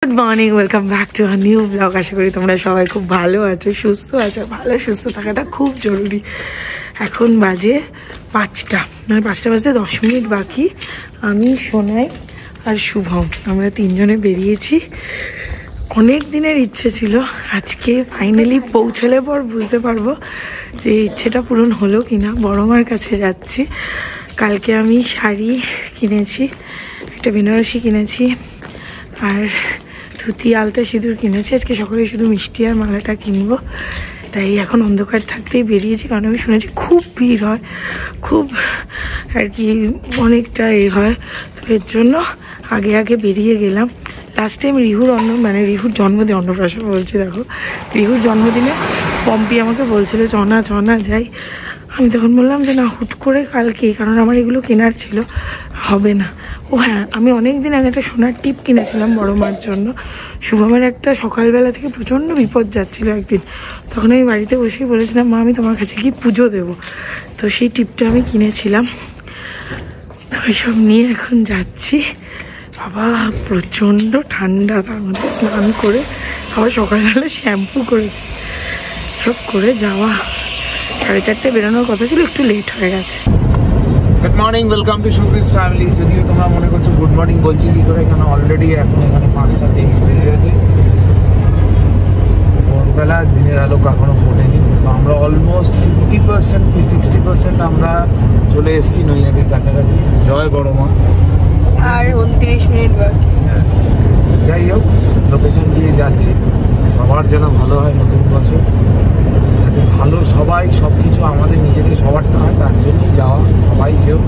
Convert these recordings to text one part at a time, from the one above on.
Good morning, welcome back to a new blog. আশা করি তোমরা সবাই খুব ভালো আছো, সুস্থ আছো। ভালো সুস্থ থাকাটা খুব জরুরি। এখন বাজে 5টা, মানে 5টা বাজতে 10 মিনিট বাকি। আমি, সোনাই আর শুভম আমরা তিনজনে বেরিয়েছি। অনেক দিনের ইচ্ছে ছিল, আজকে ফাইনালি পৌঁছালে পর বুঝতে পারবো যে ইচ্ছেটা পূরণ হলো কিনা। বড় মার কাছে যাচ্ছি। কালকে আমি শাড়ি কিনেছি, একটা বেনারসি কিনেছি, আর ধুতি, আলতা, সিঁদুর কিনেছি। আজকে সকালে শুধু মিষ্টি আর মালাটা কিনবো। তাই এখন অন্ধকার থাকতেই বেরিয়েছি, কারণ আমি শুনেছি খুব ভিড় হয়, খুব আর কি অনেকটা হয়। তো এর জন্য আগে আগে বেরিয়ে গেলাম। লাস্ট টাইম রিহুর জন্মদিন, অন্নপ্রাশন বলছি, দেখো রিহুর জন্মদিনে পম্পি আমাকে বলছিল চনা যাই। আমি তখন বললাম যে না, হুট করে কালকে, কারণ আমার এগুলো কেনার ছিল, হবে না। ও হ্যাঁ, আমি অনেক দিন আগে একটা সোনার টিপ কিনেছিলাম বড় মার জন্য। শুভমের একটা সকালবেলা থেকে প্রচণ্ড বিপদ যাচ্ছিল একদিন, তখন আমি বাড়িতে বসেই বলেছিলাম মা আমি তোমার কাছে কি পুজো দেবো। তো সেই টিপটা আমি কিনেছিলাম। তো এইসব নিয়ে এখন যাচ্ছি। বাবা প্রচণ্ড ঠান্ডা, তার মধ্যে স্নান করে আবার সকালবেলা শ্যাম্পু করেছি, সব করে যাওয়া। 4:30 বেরোনোর কথা ছিল, একটু লেট হয়ে গেছে। গুড মর্নিং, ওয়েলকাম টু শুভ্রিজ ফ্যামিলি। যদিও তোমরা মনে করছো গুড মর্নিং বলছি কি করে, কেন অলরেডি এখন এখানে 5টা 23 বেজে গেছে। ভোরবেলা দিনের আলো কখনো ফোটেনি। তো আমরা অলমোস্ট 50% কি 60% আমরা চলে এসেছি নৈহাটির কাছাকাছি। জয় বড় মা। আর 29 মিনিট বাকি। যাই হোক, লোকেশন দিয়ে যাচ্ছি। সবার যেন ভালো হয় নতুন বছর, যাতে ভালো সবাই সব কিছু আমাদের নিজেদের সবারটা হয়, তার জন্যই যাওয়া। সবাই যেও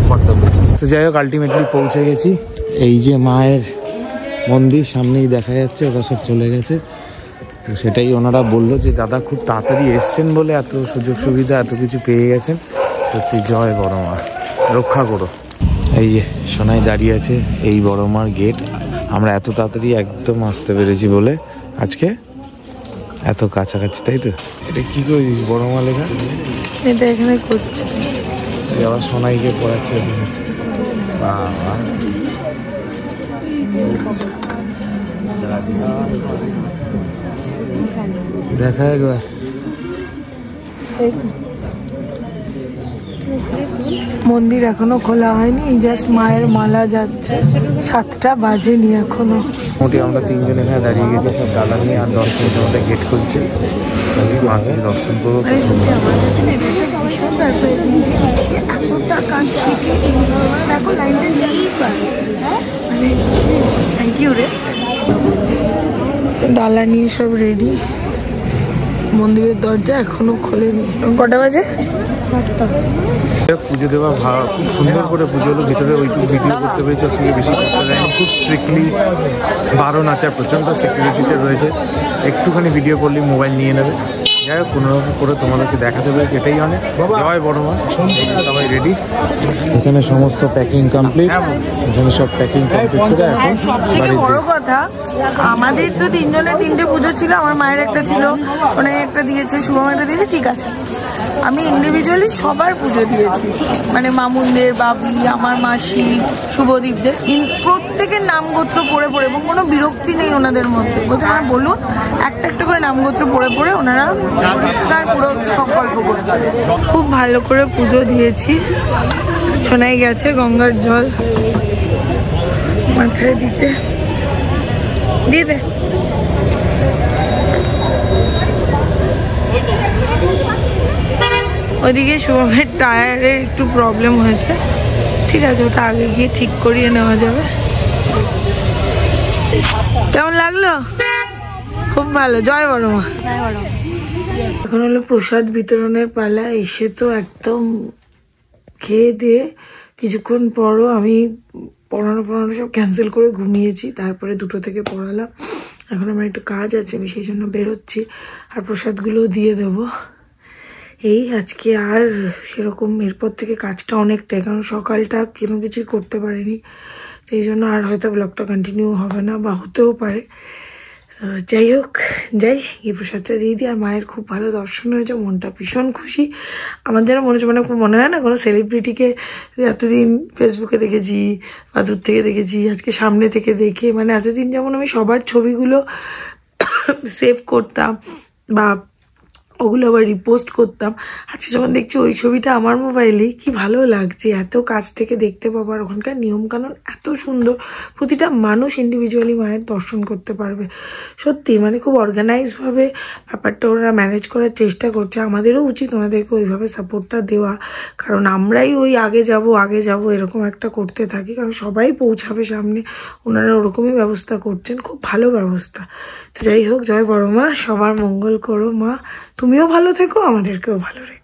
ফর দ্য বেস্ট। তো যাই হোক, আলটিমেটলি পৌঁছে গেছি। এই যে মায়ের মন্দির সামনেই দেখা যাচ্ছে, ওরা সব চলে গেছে। তো সেটাই ওনারা বললো যে দাদা খুব তাড়াতাড়ি এসছেন বলে এত সুযোগ সুবিধা এত কিছু পেয়ে গেছেন। সত্যি জয় বড় মা, রক্ষা করো। এই যে সোনাই দাঁড়িয়ে আছে, এই বড় মার গেট। আমরা এত তাড়াতাড়ি একদম আসতে পেরেছি বলে আজকে এত কাছাকাছি, তাই তো? এটা কি করেছিস বড় মা লেখা? এটা এখানে করছে, আবার সোনাইকে পড়াচ্ছে। বাবা দেখা একবার। মন্দির এখনো খোলা হয়নি, জাস্ট মায়ের মালা যাচ্ছে। 7টা বাজেনি এখনো। মোটামুটি আমরা তিনজন এখানে দাঁড়িয়ে গেছি, সব ডালা নিয়ে। আর 10 মিনিটের মধ্যে গেট খুলছে। আমি মাকে দর্শন করবো। আমার কাছে ভীষণ সারপ্রাইজিং যে এতটা কাছ থেকে এইভাবে দেখো, লাইনটা নেই পারে। মানে থ্যাংক ইউ রে। ডালা নিয়ে সব রেডি। মন্দিরের দরজা এখনো খোলেনি। কটা বাজে? 7টা। পুজো দেওয়া খুব সুন্দর করে পুজো হলো। ভিতরে ওইটুকু ভিডিও করতে পেরেছি, ওর থেকে বেশি করতে দেয়নি। খুব স্ট্রিক্টলি বারণ আছে, প্রচণ্ড সিকিউরিটিতে রয়েছে। একটুখানি ভিডিও করলেই মোবাইল নিয়ে নেবে। যাই হোক, কোনোরকম করে তোমাদেরকে দেখাতে পেরেছি, এটাই অনেক। জয় বড় মা। সবাই রেডি, এখানে সমস্ত প্যাকিং কমপ্লিট। এখানে সব প্যাকিং কমপ্লিট করে এখন সবথেকে বড় কথা, আমাদের তো তিনজনের 3টে পুজো ছিল। আমার মায়ের একটা ছিল, সোনাই একটা দিয়েছে, শুভম একটা দিয়েছে, ঠিক আছে। আমি ইন্ডিভিজুয়ালি সবার পুজো দিয়েছি, মানে মামুনদের, বাবলি, আমার মাসি, শুভদীপদের, প্রত্যেকের নাম গোত্র পড়ে পড়ে, এবং কোনো বিরক্তি নেই ওনাদের মধ্যে। বলছে হ্যাঁ বলুন, একটা একটা করে নাম গোত্র পড়ে পড়ে ওনারা পুরো সংকল্প করেছে। খুব ভালো করে পুজো দিয়েছি। শোনাই গেছে গঙ্গার জল মাথায় দিতে, দিয়ে দে। ওইদিকে শুভমের টায়ারের একটু প্রবলেম হয়েছে, ঠিক আছে, ওটা আগে গিয়ে ঠিক করিয়ে নেওয়া যাবে। কেমন লাগলো? খুব ভালো। জয় বড় মা। এখন হলো প্রসাদ বিতরণের পালা। এসে তো একদম খেয়ে দিয়ে কিছুক্ষণ পরও আমি পড়ানো সব ক্যান্সেল করে ঘুমিয়েছি। তারপরে 2টো থেকে পড়ালাম। এখন আমার একটু কাজ আছে, আমি সেই জন্য বেরোচ্ছি। আর প্রসাদগুলোও দিয়ে দেবো। এই আজকে আর সেরকম এরপর থেকে কাজটা অনেকটাই, কারণ সকালটা কোনো কিছুই করতে পারিনি। সেই জন্য আর হয়তো ব্লগটা কন্টিনিউ হবে না, বা হতেও পারে। যাই হোক, যাই এই প্রসাদটা দিয়ে দিই। আর মায়ের খুব ভালো দর্শন হয়েছে, মনটা ভীষণ খুশি। আমার যেন মনে হচ্ছে, মানে মনে হয় না কোনো সেলিব্রিটিকে এতদিন ফেসবুকে দেখেছি বা দূর থেকে দেখেছি, আজকে সামনে থেকে দেখে, মানে এতদিন যেমন আমি সবার ছবিগুলো সেভ করতাম বা ওগুলো আবার রিপোস্ট করতাম, আজকে যখন দেখছি ওই ছবিটা আমার মোবাইলে, কি ভালো লাগছে এত কাছ থেকে দেখতে পাবো। আর ওখানকার নিয়মকানুন এত সুন্দর, প্রতিটা মানুষ ইন্ডিভিজুয়ালি মায়ের দর্শন করতে পারবে। সত্যি মানে খুব অর্গানাইজভাবে ব্যাপারটা ওরা ম্যানেজ করার চেষ্টা করছে। আমাদেরও উচিত ওনাদেরকে ওইভাবে সাপোর্টটা দেওয়া, কারণ আমরাই ওই আগে যাব এরকম একটা করতে থাকি, কারণ সবাই পৌঁছাবে সামনে, ওনারা ওরকমই ব্যবস্থা করছেন, খুব ভালো ব্যবস্থা। তো যাই হোক, জয় বড় মা, সবার মঙ্গল করো মা, তুমিও ভালো থেকো, আমাদেরকেও ভালো রেখো।